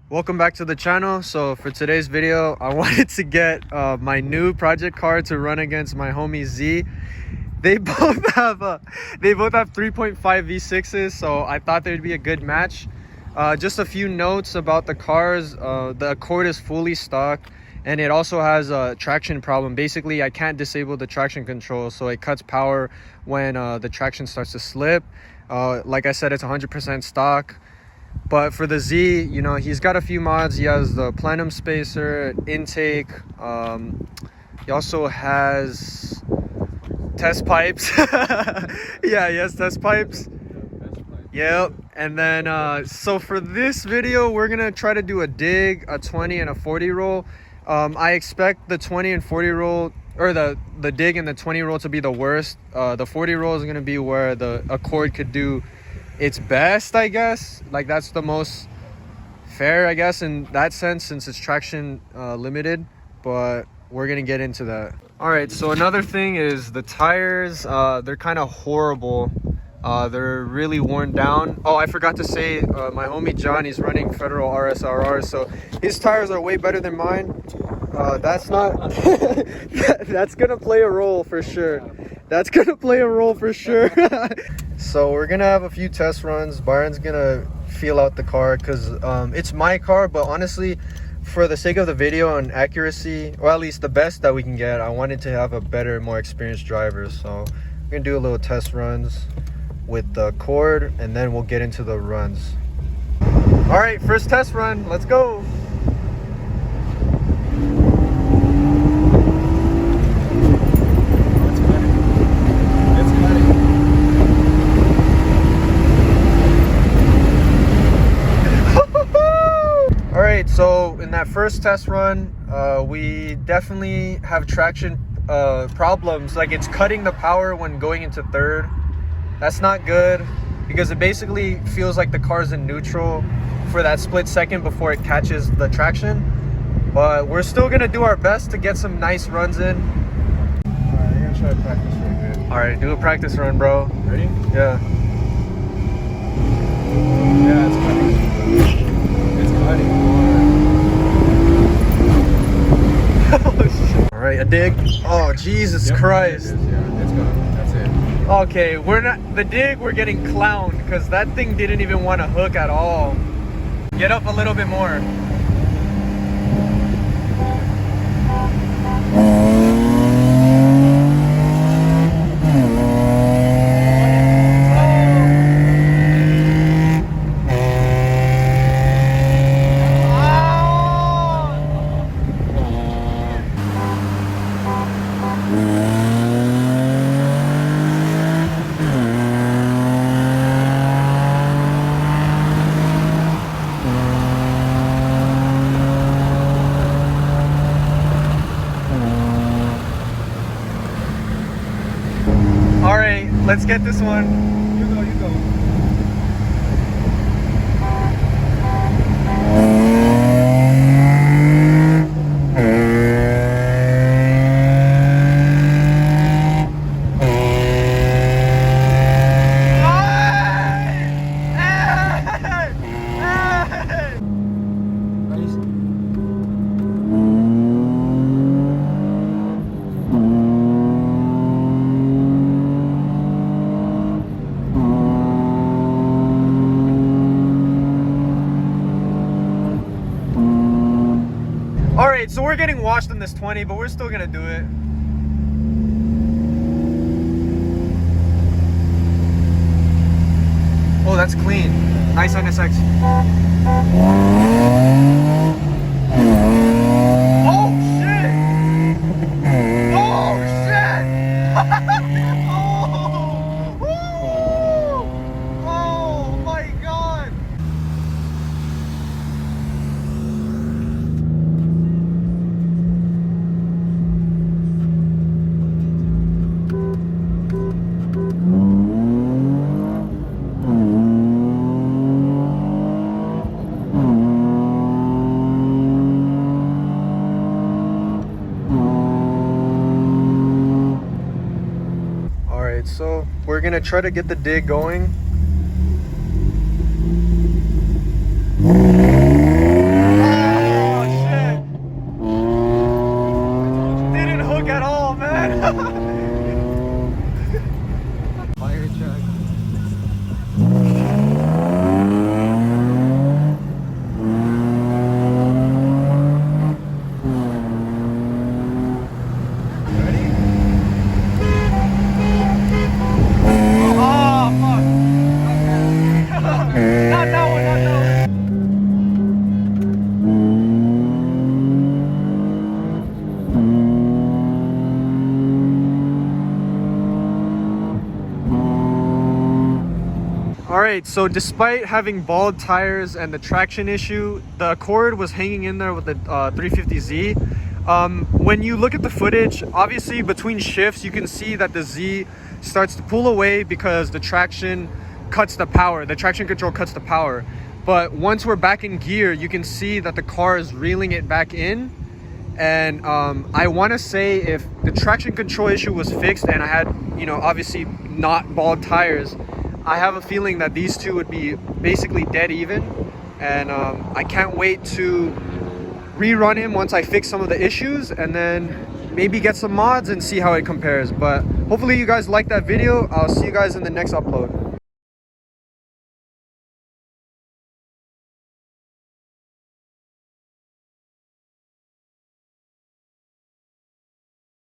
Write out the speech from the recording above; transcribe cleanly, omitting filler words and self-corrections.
Welcome back to the channel. So for today's video, I wanted to get my new project car to run against my homie Z. They both have 3.5 V6s, so I thought there'd be a good match. Just a few notes about the cars. The Accord is fully stock, and it also has a traction problem. Basically, I can't disable the traction control, so it cuts power when the traction starts to slip. Like I said, it's 100% stock. But for the Z, you know, he's got a few mods. He has the plenum spacer, intake. He also has test pipes. Yeah, he has test pipes. Yep. And then, so for this video, we're going to try to do a dig, a 20 and a 40 roll. I expect the 20 and 40 roll, or the dig and the 20 roll to be the worst. The 40 roll is going to be where the Accord could do its best, I guess. Like, that's the most fair, I guess, in that sense, since it's traction limited. But we're gonna get into that. All right, so another thing is the tires. They're kind of horrible. They're really worn down. Oh, I forgot to say, my homie John, he's running Federal RSRR, so his tires are way better than mine. That's not that's gonna play a role for sure. That's gonna play a role for sure. So we're gonna have a few test runs. Byron's gonna feel out the car because it's my car, but honestly, for the sake of the video and accuracy, or at least the best that we can get, I wanted to have a better, more experienced driver. So we're gonna do a little test runs with the Accord, and then we'll get into the runs. All right, first test run, let's go. So in that first test run, we definitely have traction problems. Like, it's cutting the power when going into third. That's not good because it basically feels like the car's in neutral for that split second before it catches the traction. But we're still gonna do our best to get some nice runs in. Alright, I'm gonna try to practice real good. Alright, do a practice run, bro. Ready? Yeah. Yeah, it's cutting. It's cutting. All right, a dig. Oh, Jesus Christ. Yeah, it's gone. That's it. Okay, we're not the dig. We're getting clowned because that thing didn't even want to hook at all. Get up a little bit more. Let's get this one. You go, you go. Alright, so we're getting washed on this 20, but we're still gonna do it. Oh, that's clean. Nice NSX. Oh, shit! Oh, shit! Oh, my God! So we're gonna try to get the dig going. right, so despite having bald tires and the traction issue, the Accord was hanging in there with the 350Z. When you look at the footage, obviously between shifts, you can see that the Z starts to pull away because the traction cuts the power. The traction control cuts the power. But once we're back in gear, you can see that the car is reeling it back in. And I want to say if the traction control issue was fixed and I had, you know, obviously not bald tires, I have a feeling that these two would be basically dead even. And I can't wait to rerun him once I fix some of the issues and then maybe get some mods and see how it compares. But hopefully you guys like that video. I'll see you guys in the next upload.